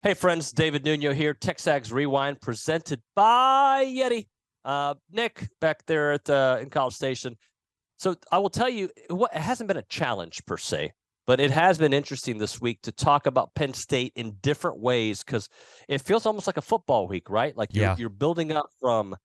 Hey, friends, David Nuno here. TexAgs Rewind presented by Yeti. Nick, back there in College Station. So I will tell you, it hasn't been a challenge per se, but it has been interesting this week to talk about Penn State in different ways because it feels almost like a football week, right? Like Yeah, you're building up from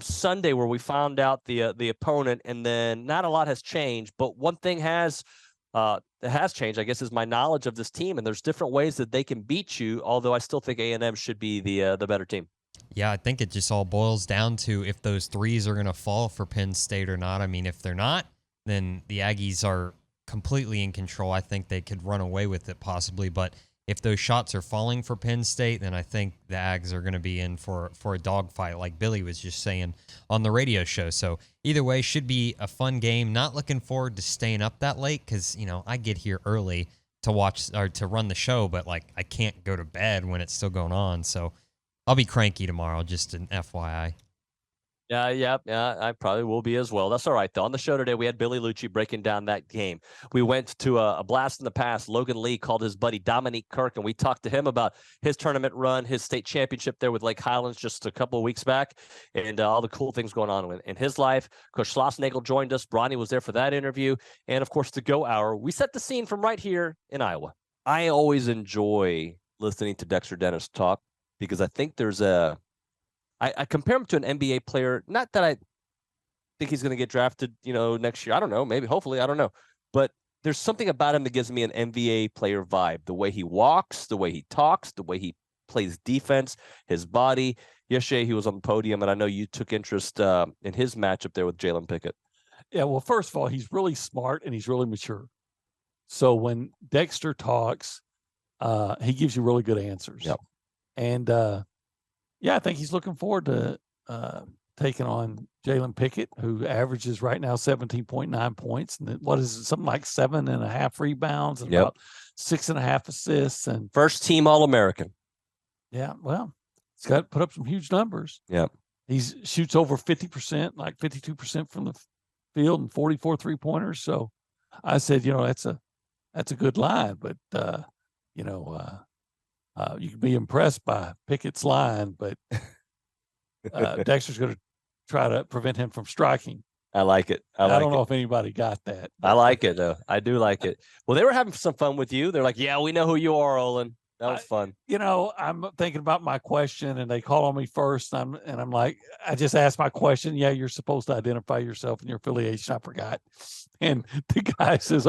Sunday where we found out the opponent, and then not a lot has changed, but one thing that has changed, I guess, is my knowledge of this team, and there's different ways that they can beat you. Although I still think A&M should be the better team. yeah. I think it just all boils down to if those threes are going to fall for Penn State or not. I mean, if they're not, then the Aggies are completely in control. I think they could run away with it possibly, but if those shots are falling for Penn State, then I think the Ags are going to be in for a dogfight, like Billy was just saying on the radio show. So either way, should be a fun game. Not looking forward to staying up that late because I get here early to watch or to run the show, but like I can't go to bed when it's still going on. So I'll be cranky tomorrow. Just an FYI. Yeah. I probably will be as well. That's all right, though. On the show today, we had Billy Liucci breaking down that game. We went to a blast in the past. Logan Lee called his buddy Dominique Kirk, and we talked to him about his tournament run, his state championship there with Lake Highlands just a couple of weeks back, and all the cool things going on in his life. Coach Schlossnagle joined us. Bronny was there for that interview. And, of course, the Go Hour. We set the scene from right here in Iowa. I always enjoy listening to Dexter Dennis talk because I think I compare him to an NBA player. Not that I think he's going to get drafted, next year. I don't know. Maybe, hopefully, I don't know. But there's something about him that gives me an NBA player vibe. The way he walks, the way he talks, the way he plays defense, his body. Yesterday, he was on the podium, and I know you took interest in his matchup there with Jalen Pickett. Yeah, well, first of all, he's really smart and he's really mature. So when Dexter talks, he gives you really good answers. Yep. And I think he's looking forward to taking on Jalen Pickett, who averages right now 17.9 points, and what is it, something like 7.5 rebounds and about 6.5 assists, and first team All-American. Yeah, well, he's got to put up some huge numbers. Yeah, he shoots over 50%, like 52% from the field, and 44 3-pointers. So I said, that's a good line, but you can be impressed by Pickett's line, but Dexter's going to try to prevent him from striking. I like it. I don't know if anybody got that. I like it, though. I do like it. Well, they were having some fun with you. They're like, yeah, we know who you are, Olin. That was fun. I'm thinking about my question, and they call on me first. I'm like, I just asked my question. Yeah, you're supposed to identify yourself and your affiliation. I forgot. And the guy says,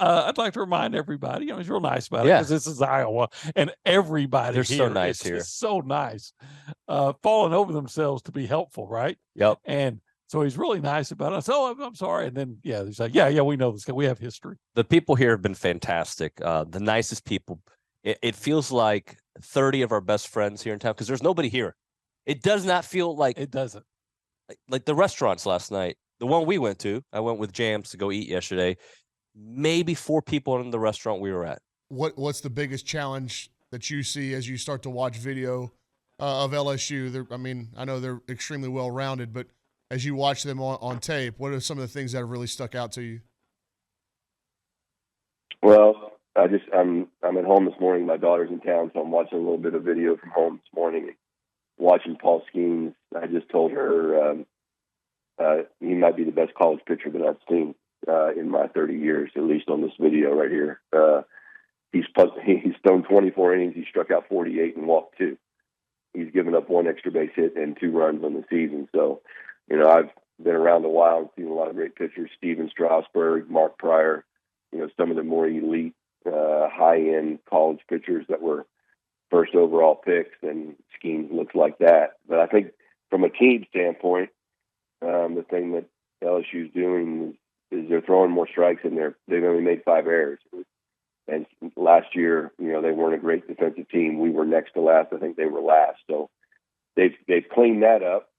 I'd like to remind everybody. He's real nice about it because this is Iowa, and everybody they're here so nice is here. just so nice, falling over themselves to be helpful, right? Yep. And so he's really nice about it. I said, I'm sorry. And then, he's like, yeah, we know this guy. We have history. The people here have been fantastic. The nicest people. It feels like 30 of our best friends here in town because there's nobody here. It does not feel like it doesn't. Like the restaurants last night. The one we went to, I went with Jams to go eat yesterday. Maybe 4 people in the restaurant we were at. What's the biggest challenge that you see as you start to watch video of LSU? I know they're extremely well-rounded, but as you watch them on tape, what are some of the things that have really stuck out to you? Well, I'm at home this morning. My daughter's in town, so I'm watching a little bit of video from home this morning. Watching Paul Skeens, I just told her he might be the best college pitcher that I've seen in my 30 years, at least on this video right here. He's thrown 24 innings. He struck out 48 and walked 2. He's given up 1 extra base hit and 2 runs on the season. So, I've been around a while and seen a lot of great pitchers. Steven Strasburg, Mark Pryor, some of the more elite, high-end college pitchers that were first overall picks, and Skeens looks like that. But I think from a team standpoint, the thing that LSU's doing is they're throwing more strikes in there. They've only made 5 errors. And last year, they weren't a great defensive team. We were next to last. I think they were last. So they've cleaned that up.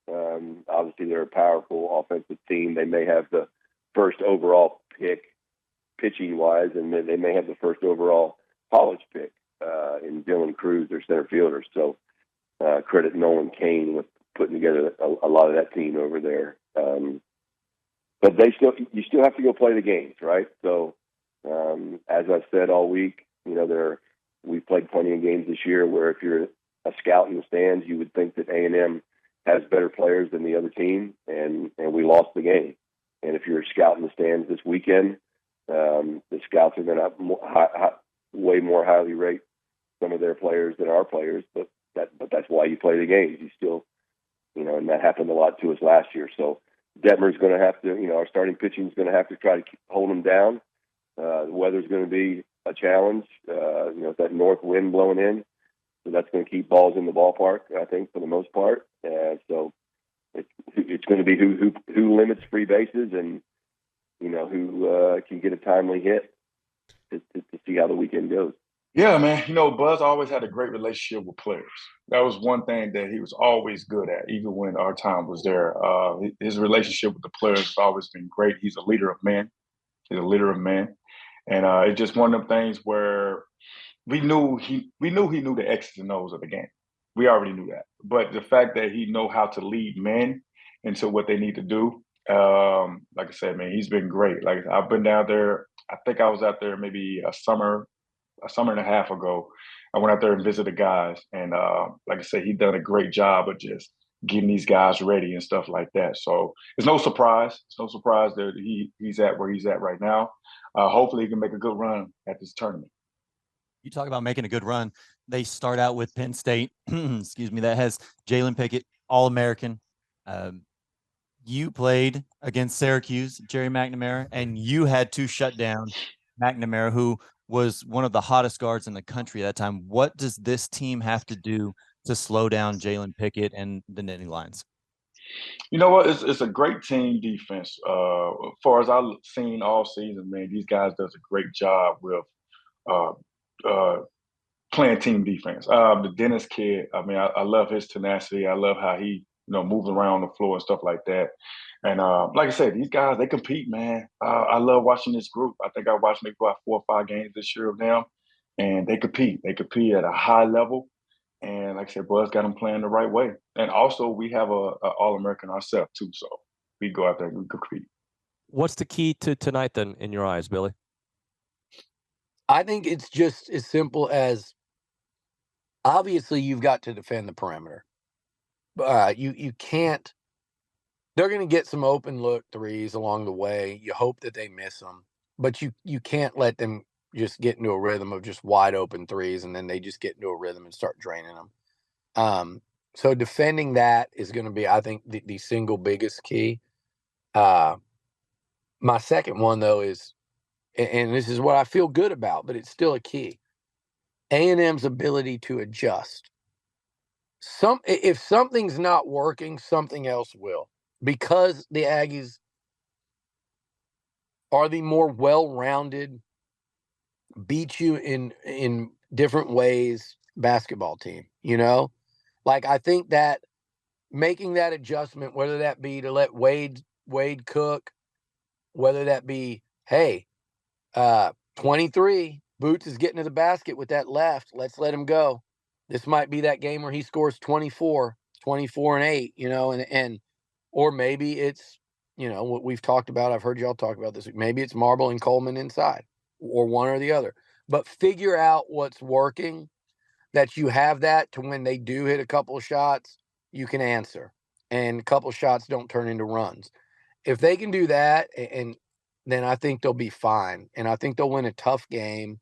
Obviously, they're a powerful offensive team. They may have the first overall pick pitching-wise, and they may have the first overall college pick in Dylan Cruz, their center fielder. So credit Nolan Kane with putting together a lot of that team over there. But you still have to go play the games, right? So as I've said all week, they're we've played plenty of games this year where if you're a scout in the stands, you would think that A&M has better players than the other team, and we lost the game. And if you're a scout in the stands this weekend, the scouts are going to way more highly rate some of their players than our players, but that's why you play the games. You still, and that happened a lot to us last year. So Detmer's going to have to, our starting pitching is going to have to try to hold them down. The weather's going to be a challenge. That north wind blowing in, so that's going to keep balls in the ballpark, I think, for the most part. So it's going to be who limits free bases and who can get a timely hit to see how the weekend goes. Yeah, man. Buzz always had a great relationship with players. That was one thing that he was always good at, even when our time was there. His relationship with the players has always been great. He's a leader of men. And it's just one of them things where we knew he knew the X's and O's of the game. We already knew that. But the fact that he know how to lead men into what they need to do, like I said, man, he's been great. Like, I've been down there. I think I was out there maybe a summer and a half ago. I went out there and visited the guys, and like I said, he's done a great job of just getting these guys ready and stuff like that. So it's no surprise. It's no surprise that he's at where he's at right now. Hopefully, he can make a good run at this tournament. You talk about making a good run. They start out with Penn State, excuse me, that has Jalen Pickett, All-American. You played against Syracuse, Jerry McNamara, and you had to shut down McNamara, who was one of the hottest guards in the country at that time. What does this team have to do to slow down Jalen Pickett and the Nittany Lions? You know what? It's a great team defense. As far as I've seen all season, man, these guys does a great job with playing team defense. The Dennis kid, I mean, I love his tenacity. I love how he, moves around the floor and stuff like that. And like I said, these guys, they compete, man. I love watching this group. I think I watched maybe about 4 or 5 games this year of them, and they compete. They compete at a high level. And like I said, Buzz got them playing the right way. And also, we have a All-American ourselves, too. So we go out there and we compete. What's the key to tonight, then, in your eyes, Billy? I think it's just as simple as, obviously, you've got to defend the perimeter. You can't. They're going to get some open look threes along the way. You hope that they miss them, but you can't let them just get into a rhythm of just wide open threes, and then they just get into a rhythm and start draining them. So defending that is going to be, I think, the single biggest key. My second one, though, is, and this is what I feel good about, but it's still a key, A&M's ability to adjust. If something's not working, something else will, because the Aggies are the more well-rounded, beat you in different ways basketball team. Like, I think that making that adjustment, whether that be to let Wade cook, whether that be, hey, 23, Boots is getting to the basket with that left, let's let him go. This might be that game where he scores 24 and 8, and or maybe it's, what we've talked about. I've heard y'all talk about this. Maybe it's Marble and Coleman inside, or one or the other. But figure out what's working, that you have that to when they do hit a couple of shots, you can answer, and a couple of shots don't turn into runs. If they can do that, and then I think they'll be fine, and I think they'll win a tough game.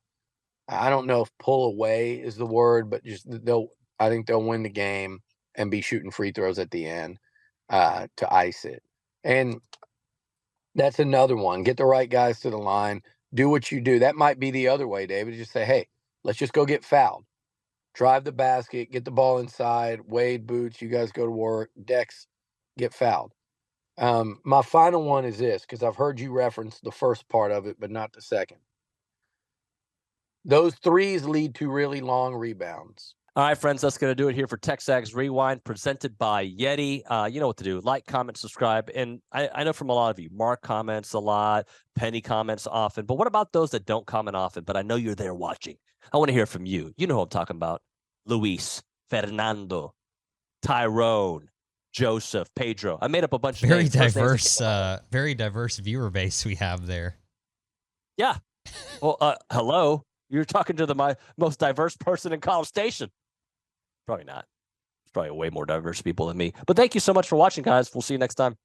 I don't know if pull away is the word, but just I think they'll win the game and be shooting free throws at the end to ice it. And that's another one. Get the right guys to the line. Do what you do. That might be the other way, David. Just say, hey, let's just go get fouled. Drive the basket, get the ball inside. Wade, Boots, you guys go to work. Dex, get fouled. My final one is this, because I've heard you reference the first part of it, but not the second. Those threes lead to really long rebounds. All right, friends, that's going to do it here for TexAgs Rewind, presented by Yeti. You know what to do. Like, comment, subscribe. And I know from a lot of you, Mark comments a lot, Penny comments often. But what about those that don't comment often, but I know you're there watching? I want to hear from you. You know who I'm talking about. Luis, Fernando, Tyrone, Joseph, Pedro. I made up a bunch of names. Very diverse viewer base we have there. Yeah. Well, hello. You're talking to the most diverse person in College Station. Probably not. It's probably way more diverse people than me. But thank you so much for watching, guys. We'll see you next time.